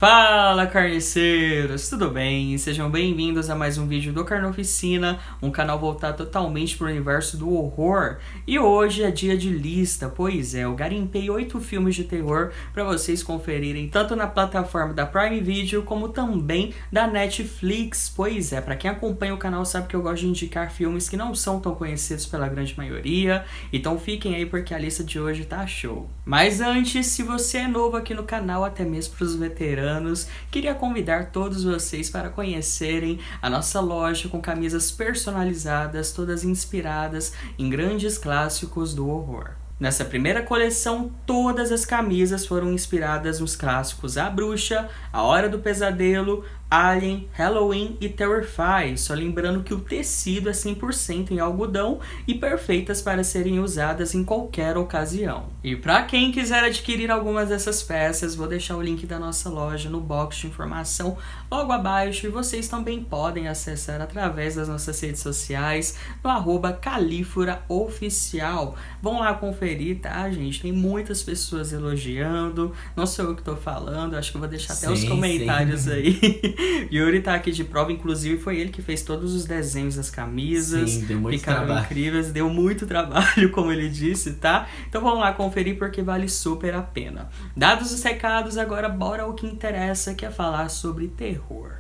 Fala, carniceiros! Tudo bem? Sejam bem-vindos a mais um vídeo do Carnoficina, um canal voltado totalmente para o universo do horror. E hoje é dia de lista, pois é, eu garimpei 8 filmes de terror para vocês conferirem tanto na plataforma da Prime Video como também da Netflix. Pois é, para quem acompanha o canal sabe que eu gosto de indicar filmes que não são tão conhecidos pela grande maioria, então fiquem aí porque a lista de hoje tá show. Mas antes, se você é novo aqui no canal, até mesmo para os veteranos, queria convidar todos vocês para conhecerem a nossa loja com camisas personalizadas, todas inspiradas em grandes clássicos do horror. Nessa primeira coleção, todas as camisas foram inspiradas nos clássicos A Bruxa, A Hora do Pesadelo, Alien, Halloween e Terrify, só lembrando que o tecido é 100% em algodão e perfeitas para serem usadas em qualquer ocasião. E para quem quiser adquirir algumas dessas peças, vou deixar o link da nossa loja no box de informação logo abaixo e vocês também podem acessar através das nossas redes sociais no @califuraoficial. Vão lá conferir, tá, gente? Tem muitas pessoas elogiando, não sou eu que tô falando, acho que eu vou deixar até os comentários aí. Yuri tá aqui de prova, inclusive foi ele que fez todos os desenhos das camisas. Sim, deu muito ficaram trabalho. incríveis, deu muito trabalho, como ele disse, tá? Então vamos lá conferir porque vale super a pena. Dados os recados, agora bora ao que interessa, que é falar sobre terror.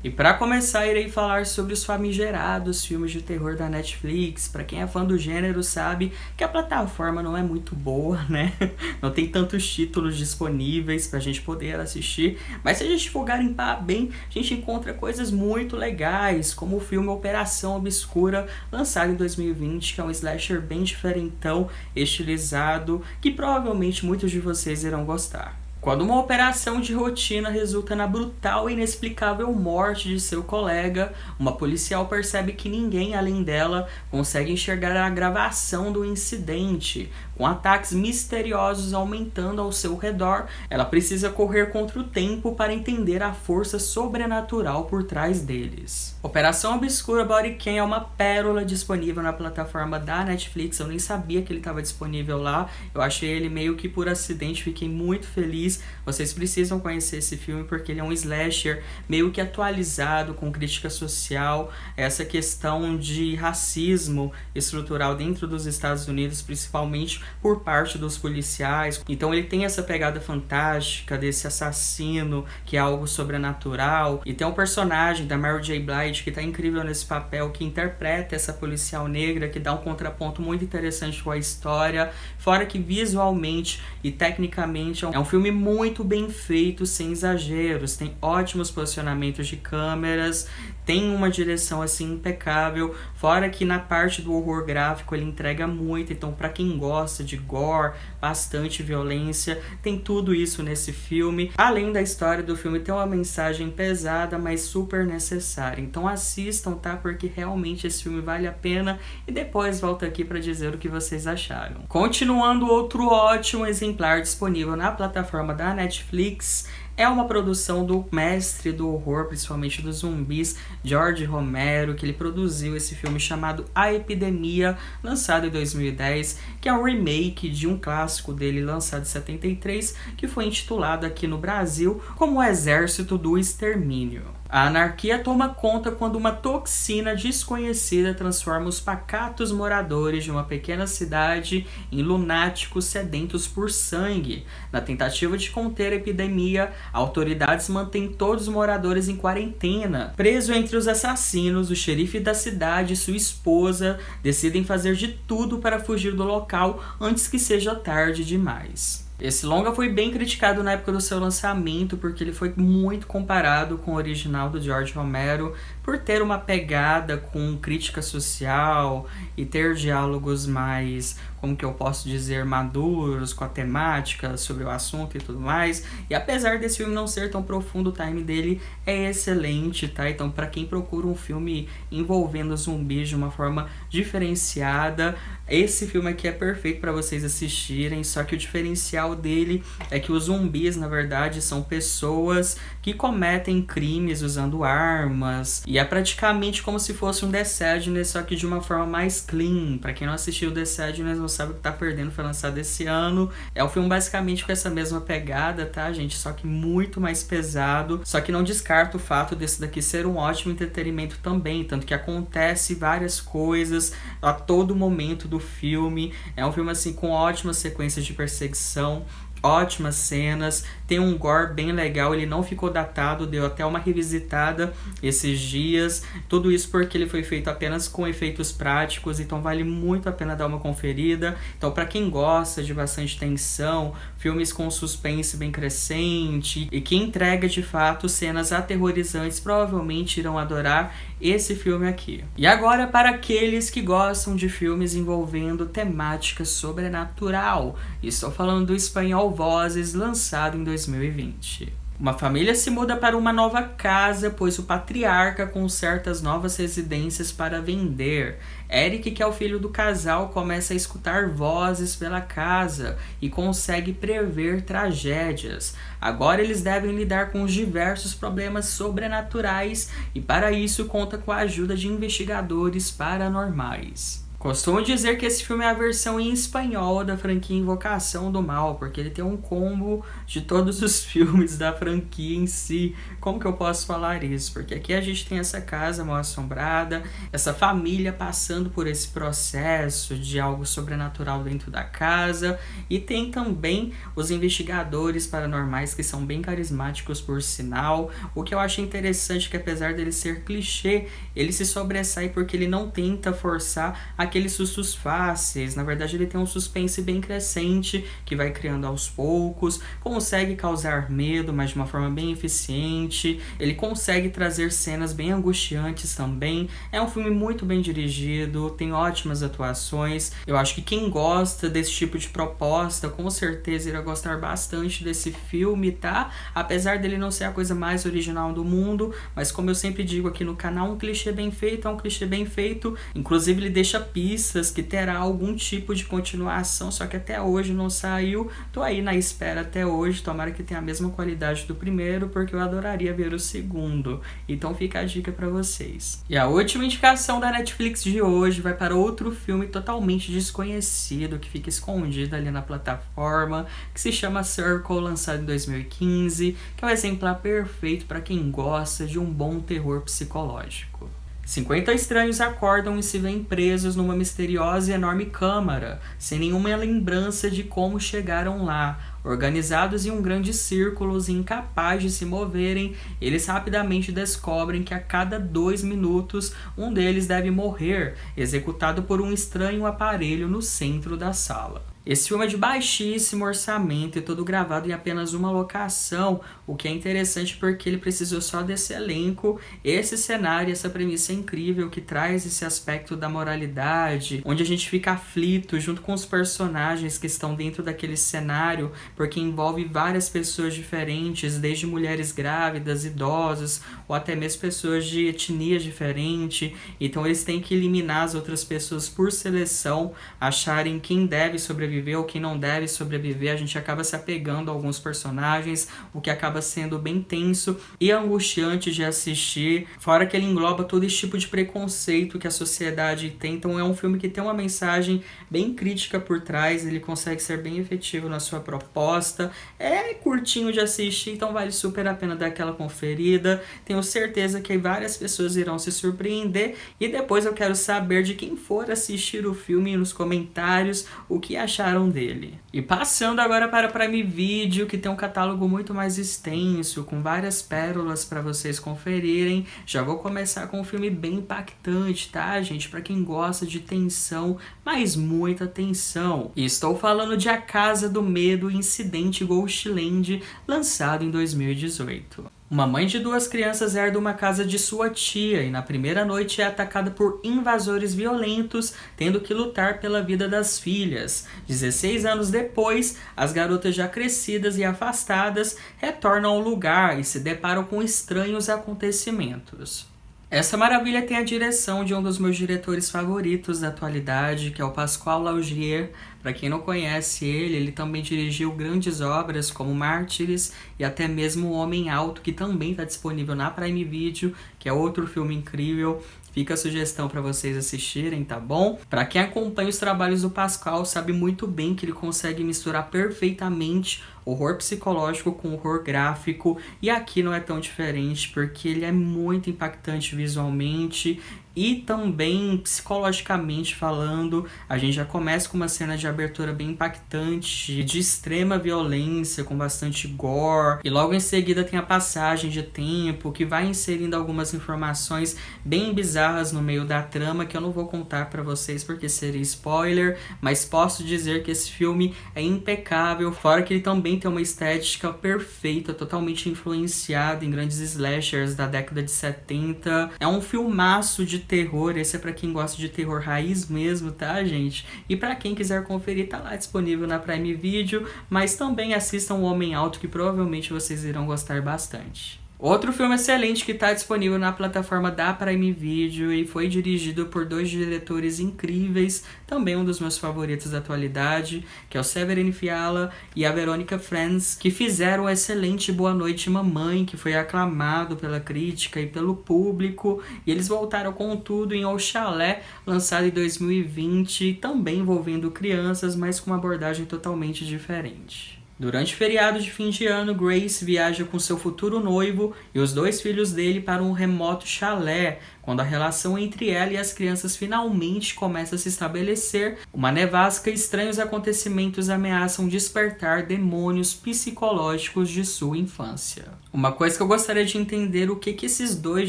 E para começar, irei falar sobre os famigerados filmes de terror da Netflix. Para quem é fã do gênero sabe que a plataforma não é muito boa, né? Não tem tantos títulos disponíveis pra gente poder assistir. Mas se a gente for garimpar bem, a gente encontra coisas muito legais, como o filme Operação Obscura, lançado em 2020, que é um slasher bem diferentão, estilizado, que provavelmente muitos de vocês irão gostar. Quando uma operação de rotina resulta na brutal e inexplicável morte de seu colega, uma policial percebe que ninguém além dela consegue enxergar a gravação do incidente. Com ataques misteriosos aumentando ao seu redor, ela precisa correr contra o tempo para entender a força sobrenatural por trás deles. Operação Obscura Body Cam é uma pérola disponível na plataforma da Netflix. Eu nem sabia que ele estava disponível lá. Eu achei ele meio que por acidente, fiquei muito feliz. Vocês precisam conhecer esse filme porque ele é um slasher meio que atualizado, com crítica social, essa questão de racismo estrutural dentro dos Estados Unidos, principalmente por parte dos policiais. Então ele tem essa pegada fantástica desse assassino que é algo sobrenatural, e tem um personagem da Mary J. Blige que tá incrível nesse papel, que interpreta essa policial negra, que dá um contraponto muito interessante com a história, fora que visualmente e tecnicamente é um filme muito bem feito, sem exageros, tem ótimos posicionamentos de câmeras, tem uma direção assim impecável, fora que na parte do horror gráfico ele entrega muito, então para quem gosta de gore, bastante violência, tem tudo isso nesse filme. Além da história do filme, tem uma mensagem pesada, mas super necessária, então assistam, tá? Porque realmente esse filme vale a pena, e depois volto aqui para dizer o que vocês acharam. Continuando, outro ótimo exemplar disponível na plataforma da Netflix é uma produção do mestre do horror, principalmente dos zumbis, George Romero, que ele produziu esse filme chamado A Epidemia, lançado em 2010, que é um remake de um clássico dele lançado em 73, que foi intitulado aqui no Brasil como O Exército do Extermínio. A anarquia toma conta quando uma toxina desconhecida transforma os pacatos moradores de uma pequena cidade em lunáticos sedentos por sangue. Na tentativa de conter a epidemia, autoridades mantêm todos os moradores em quarentena. Preso entre os assassinos, o xerife da cidade e sua esposa decidem fazer de tudo para fugir do local antes que seja tarde demais. Esse longa foi bem criticado na época do seu lançamento, porque ele foi muito comparado com o original do George Romero, por ter uma pegada com crítica social e ter diálogos mais como que eu posso dizer, maduros com a temática, sobre o assunto e tudo mais. E apesar desse filme não ser tão profundo, o time dele é excelente, tá? Então, pra quem procura um filme envolvendo zumbis de uma forma diferenciada, esse filme aqui é perfeito para vocês assistirem. Só que o diferencial dele é que os zumbis, na verdade, são pessoas que cometem crimes usando armas, e é praticamente como se fosse um The Sadness, só que de uma forma mais clean. Pra quem não assistiu The Sadness não sabe o que tá perdendo, foi lançado esse ano. É um filme basicamente com essa mesma pegada, tá, gente? Só que muito mais pesado. Só que não descarto o fato desse daqui ser um ótimo entretenimento também, tanto que acontece várias coisas a todo momento do filme. É um filme assim com ótimas sequências de perseguição, ótimas cenas, tem um gore bem legal, ele não ficou datado, deu até uma revisitada esses dias, tudo isso porque ele foi feito apenas com efeitos práticos, então vale muito a pena dar uma conferida. Então, para quem gosta de bastante tensão, filmes com suspense bem crescente e que entrega de fato cenas aterrorizantes, provavelmente irão adorar esse filme aqui. E agora, para aqueles que gostam de filmes envolvendo temática sobrenatural, estou falando do espanhol Vozes, lançado em 2020. Uma família se muda para uma nova casa, pois o patriarca conserta as novas residências para vender. Eric, que é o filho do casal, começa a escutar vozes pela casa e consegue prever tragédias. Agora eles devem lidar com os diversos problemas sobrenaturais e para isso conta com a ajuda de investigadores paranormais. Costumo dizer que esse filme é a versão em espanhol da franquia Invocação do Mal, porque ele tem um combo de todos os filmes da franquia em si. Como que eu posso falar isso? Porque aqui a gente tem essa casa mal assombrada, essa família passando por esse processo de algo sobrenatural dentro da casa, e tem também os investigadores paranormais que são bem carismáticos por sinal. O que eu acho interessante é que apesar dele ser clichê, ele se sobressai porque ele não tenta forçar aqueles sustos fáceis. Na verdade, ele tem um suspense bem crescente, que vai criando aos poucos, consegue causar medo, mas de uma forma bem eficiente. Ele consegue trazer cenas bem angustiantes também. É um filme muito bem dirigido, tem ótimas atuações. Eu acho que quem gosta desse tipo de proposta, com certeza irá gostar bastante desse filme, tá? Apesar dele não ser a coisa mais original do mundo, mas como eu sempre digo aqui no canal, um clichê bem feito é um clichê bem feito. Inclusive, ele deixa pistas que terá algum tipo de continuação, só que até hoje não saiu. Tô aí na espera até hoje, tomara que tenha a mesma qualidade do primeiro, porque eu adoraria ver o segundo. Então fica a dica pra vocês. E a última indicação da Netflix de hoje vai para outro filme totalmente desconhecido, que fica escondido ali na plataforma, que se chama Circle, lançado em 2015, que é um exemplar perfeito para quem gosta de um bom terror psicológico. 50 estranhos acordam e se veem presos numa misteriosa e enorme câmara, sem nenhuma lembrança de como chegaram lá. Organizados em um grande círculo e incapazes de se moverem, eles rapidamente descobrem que a cada 2 minutos um deles deve morrer, executado por um estranho aparelho no centro da sala. Esse filme é de baixíssimo orçamento e todo gravado em apenas uma locação, o que é interessante porque ele precisou só desse elenco, esse cenário, essa premissa incrível que traz esse aspecto da moralidade, onde a gente fica aflito junto com os personagens que estão dentro daquele cenário, porque envolve várias pessoas diferentes, desde mulheres grávidas, idosos, ou até mesmo pessoas de etnias diferentes. Então eles têm que eliminar as outras pessoas por seleção, acharem quem deve sobreviver ou quem não deve sobreviver. A gente acaba se apegando a alguns personagens, o que acaba sendo bem tenso e angustiante de assistir, fora que ele engloba todo esse tipo de preconceito que a sociedade tem. Então é um filme que tem uma mensagem bem crítica por trás, ele consegue ser bem efetivo na sua proposta, é curtinho de assistir, então vale super a pena dar aquela conferida. Tenho certeza que várias pessoas irão se surpreender e depois eu quero saber de quem for assistir o filme nos comentários o que acharam dele. E passando agora para a Prime Video, que tem um catálogo muito mais extenso, com várias pérolas para vocês conferirem. Já vou começar com um filme bem impactante, tá, gente? Para quem gosta de tensão, mas muita tensão. E estou falando de A Casa do Medo, Incidente Ghostland, lançado em 2018. Uma mãe de 2 crianças herda uma casa de sua tia e na primeira noite é atacada por invasores violentos, tendo que lutar pela vida das filhas. 16 anos depois, as garotas já crescidas e afastadas retornam ao lugar e se deparam com estranhos acontecimentos. Essa maravilha tem a direção de um dos meus diretores favoritos da atualidade, que é o Pasquale Laugier. Para quem não conhece ele também dirigiu grandes obras como Mártires e até mesmo O Homem Alto, que também está disponível na Prime Video, que é outro filme incrível. Fica a sugestão para vocês assistirem, tá bom? Para quem acompanha os trabalhos do Pasquale, sabe muito bem que ele consegue misturar perfeitamente horror psicológico com horror gráfico, e aqui não é tão diferente, porque ele é muito impactante visualmente e também psicologicamente falando. A gente já começa com uma cena de abertura bem impactante, de extrema violência, com bastante gore, e logo em seguida tem a passagem de tempo, que vai inserindo algumas informações bem bizarras no meio da trama, que eu não vou contar pra vocês porque seria spoiler, mas posso dizer que esse filme é impecável, fora que ele também tem uma estética perfeita, totalmente influenciada em grandes slashers da década de 70. É um filmaço de terror, esse é pra quem gosta de terror raiz mesmo, tá, gente? E pra quem quiser conferir, tá lá disponível na Prime Video, mas também assistam O Homem Alto, que provavelmente vocês irão gostar bastante. Outro filme excelente que está disponível na plataforma da Prime Video e foi dirigido por 2 diretores incríveis, também um dos meus favoritos da atualidade, que é o Severin Fiala e a Veronica Franz, que fizeram o excelente Boa Noite Mamãe, que foi aclamado pela crítica e pelo público, e eles voltaram com tudo em O Chalé, lançado em 2020, também envolvendo crianças, mas com uma abordagem totalmente diferente. Durante o feriado de fim de ano, Grace viaja com seu futuro noivo e os 2 filhos dele para um remoto chalé. Quando a relação entre ela e as crianças finalmente começa a se estabelecer, uma nevasca e estranhos acontecimentos ameaçam despertar demônios psicológicos de sua infância. Uma coisa que eu gostaria de entender, o que esses 2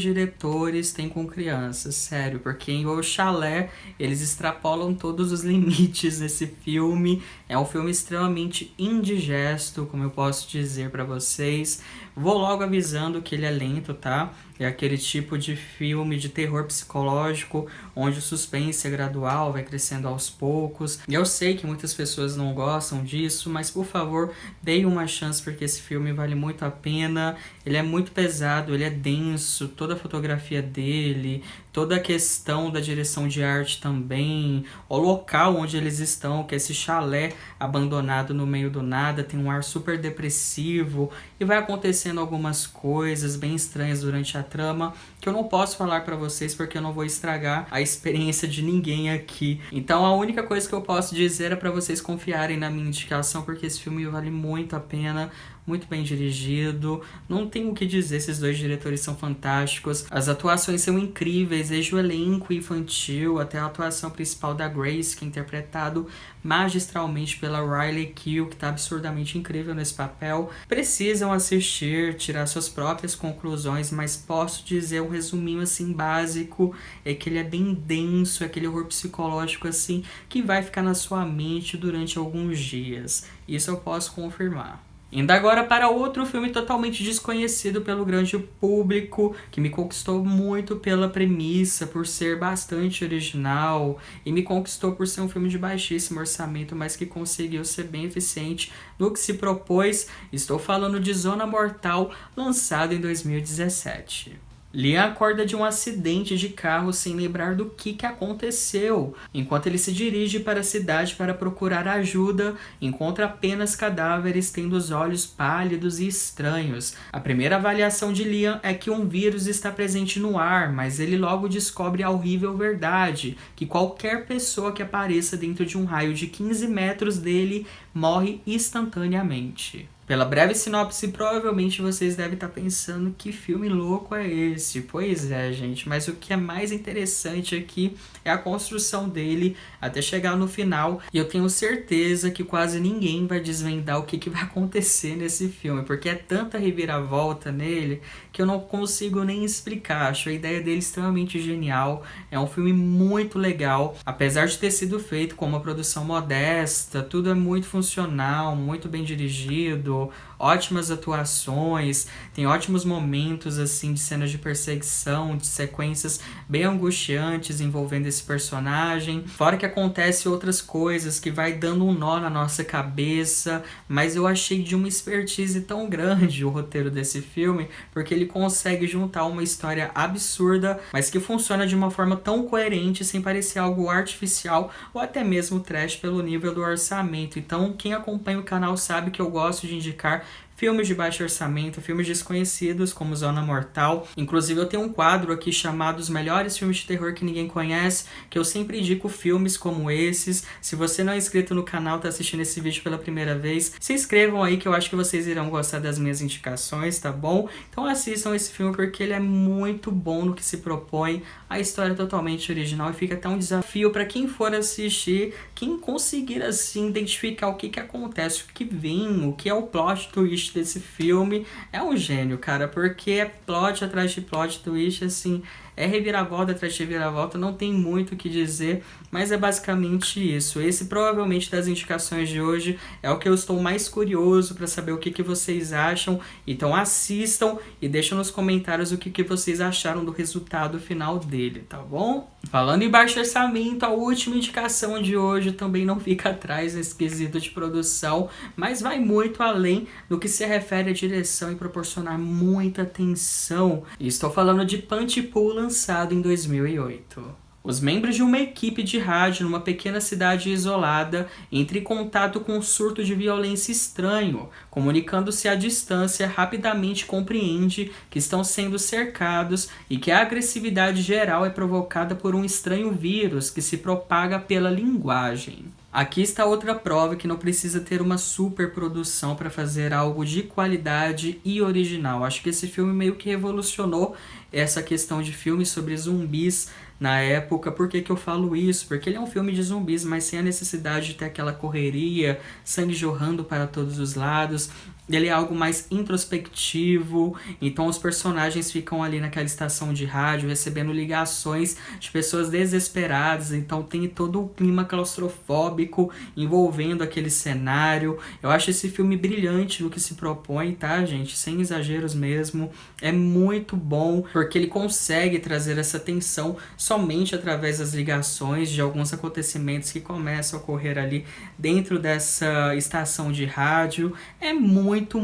diretores têm com crianças, sério, porque em O Chalé eles extrapolam todos os limites desse filme. É um filme extremamente indigesto, como eu posso dizer pra vocês. Vou logo avisando que ele é lento, tá? É aquele tipo de filme de terror psicológico, onde o suspense é gradual, vai crescendo aos poucos. E eu sei que muitas pessoas não gostam disso, mas por favor, deem uma chance, porque esse filme vale muito a pena. Ele é muito pesado, ele é denso, toda a fotografia dele, toda a questão da direção de arte também, o local onde eles estão, que é esse chalé abandonado no meio do nada, tem um ar super depressivo, e vai acontecendo algumas coisas bem estranhas durante a trama, que eu não posso falar pra vocês porque eu não vou estragar a experiência de ninguém aqui. Então a única coisa que eu posso dizer é pra vocês confiarem na minha indicação, porque esse filme vale muito a pena, muito bem dirigido, não tenho o que dizer, esses 2 diretores são fantásticos, as atuações são incríveis, desde o elenco infantil até a atuação principal da Grace, que é interpretado magistralmente pela Riley Keough, que tá absurdamente incrível nesse papel. Precisam assistir, tirar suas próprias conclusões, mas posso dizer um resuminho assim básico, é que ele é bem denso, é aquele horror psicológico assim, que vai ficar na sua mente durante alguns dias, isso eu posso confirmar. Indo agora para outro filme totalmente desconhecido pelo grande público, que me conquistou muito pela premissa, por ser bastante original, e me conquistou por ser um filme de baixíssimo orçamento, mas que conseguiu ser bem eficiente no que se propôs. Estou falando de Zona Mortal, lançado em 2017. Liam acorda de um acidente de carro sem lembrar do que aconteceu. Enquanto ele se dirige para a cidade para procurar ajuda, encontra apenas cadáveres tendo os olhos pálidos e estranhos. A primeira avaliação de Liam é que um vírus está presente no ar, mas ele logo descobre a horrível verdade, que qualquer pessoa que apareça dentro de um raio de 15 metros dele morre instantaneamente. Pela breve sinopse, provavelmente vocês devem estar pensando que filme louco é esse. Pois é, gente, mas o que é mais interessante aqui é a construção dele até chegar no final. E eu tenho certeza que quase ninguém vai desvendar o que vai acontecer nesse filme, porque é tanta reviravolta nele que eu não consigo nem explicar. Acho a ideia dele extremamente genial. É um filme muito legal, apesar de ter sido feito com uma produção modesta, tudo é muito funcional, muito bem dirigido. ótimas atuações, tem ótimos momentos, assim, de cenas de perseguição, de sequências bem angustiantes envolvendo esse personagem. Fora que acontece outras coisas que vai dando um nó na nossa cabeça, mas eu achei de uma expertise tão grande o roteiro desse filme, porque ele consegue juntar uma história absurda, mas que funciona de uma forma tão coerente, sem parecer algo artificial ou até mesmo trash pelo nível do orçamento. Então, quem acompanha o canal sabe que eu gosto de indicar filmes de baixo orçamento, filmes desconhecidos como Zona Mortal. Inclusive eu tenho um quadro aqui chamado Os Melhores Filmes de Terror que Ninguém Conhece, que eu sempre indico filmes como esses. Se você não é inscrito no canal, tá assistindo esse vídeo pela primeira vez, se inscrevam aí que eu acho que vocês irão gostar das minhas indicações, tá bom? Então assistam esse filme porque ele é muito bom no que se propõe, a história é totalmente original e fica até um desafio para quem for assistir, quem conseguir assim identificar o que acontece, o que vem, o que é o plot twist desse filme. É um gênio, cara, porque é plot atrás de plot twist, assim, é reviravolta atrás de reviravolta, não tem muito o que dizer, mas é basicamente isso. Esse provavelmente das indicações de hoje é o que eu estou mais curioso para saber o que vocês acham. Então assistam e deixem nos comentários o que vocês acharam do resultado final dele, tá bom? Falando em baixo orçamento, a última indicação de hoje também não fica atrás nesse quesito de produção, mas vai muito além no que se refere à direção e proporcionar muita atenção. E estou falando de Pontypool, lançado em 2008. Os membros de uma equipe de rádio numa pequena cidade isolada entram em contato com um surto de violência estranho. Comunicando-se à distância, rapidamente compreende que estão sendo cercados e que a agressividade geral é provocada por um estranho vírus que se propaga pela linguagem. Aqui está outra prova que não precisa ter uma super produção para fazer algo de qualidade e original. Acho que esse filme meio que revolucionou essa questão de filmes sobre zumbis na época. Por que eu falo isso? Porque ele é um filme de zumbis, mas sem a necessidade de ter aquela correria, sangue jorrando para todos os lados. Ele é algo mais introspectivo, então os personagens ficam ali naquela estação de rádio recebendo ligações de pessoas desesperadas, então tem todo o clima claustrofóbico envolvendo aquele cenário. Eu acho esse filme brilhante no que se propõe, tá, gente? Sem exageros mesmo. É muito bom, porque ele consegue trazer essa tensão somente através das ligações de alguns acontecimentos que começam a ocorrer ali dentro dessa estação de rádio. É muito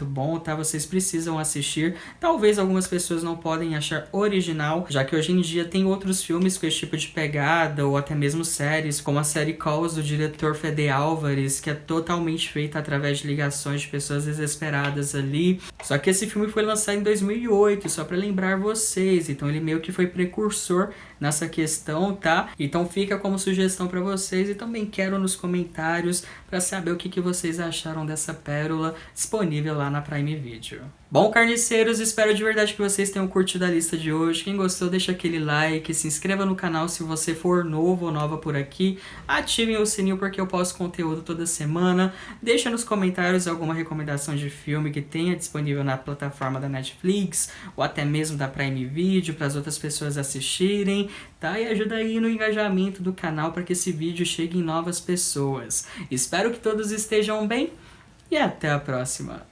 bom, tá? Vocês precisam assistir. Talvez algumas pessoas não podem achar original, já que hoje em dia tem outros filmes com esse tipo de pegada, ou até mesmo séries, como a série Calls do diretor Fede Álvares, que é totalmente feita através de ligações de pessoas desesperadas ali. Só que esse filme foi lançado em 2008, só pra lembrar vocês, então ele meio que foi precursor nessa questão, tá? Então fica como sugestão pra vocês, e também quero nos comentários pra saber o que vocês acharam dessa pérola disponível lá na Prime Video. Bom, carniceiros, espero de verdade que vocês tenham curtido a lista de hoje. Quem gostou, deixa aquele like, se inscreva no canal se você for novo ou nova por aqui, ativem o sininho porque eu posto conteúdo toda semana, deixa nos comentários alguma recomendação de filme que tenha disponível na plataforma da Netflix, ou até mesmo da Prime Video, para as outras pessoas assistirem, tá? E ajuda aí no engajamento do canal para que esse vídeo chegue em novas pessoas. Espero que todos estejam bem e até a próxima!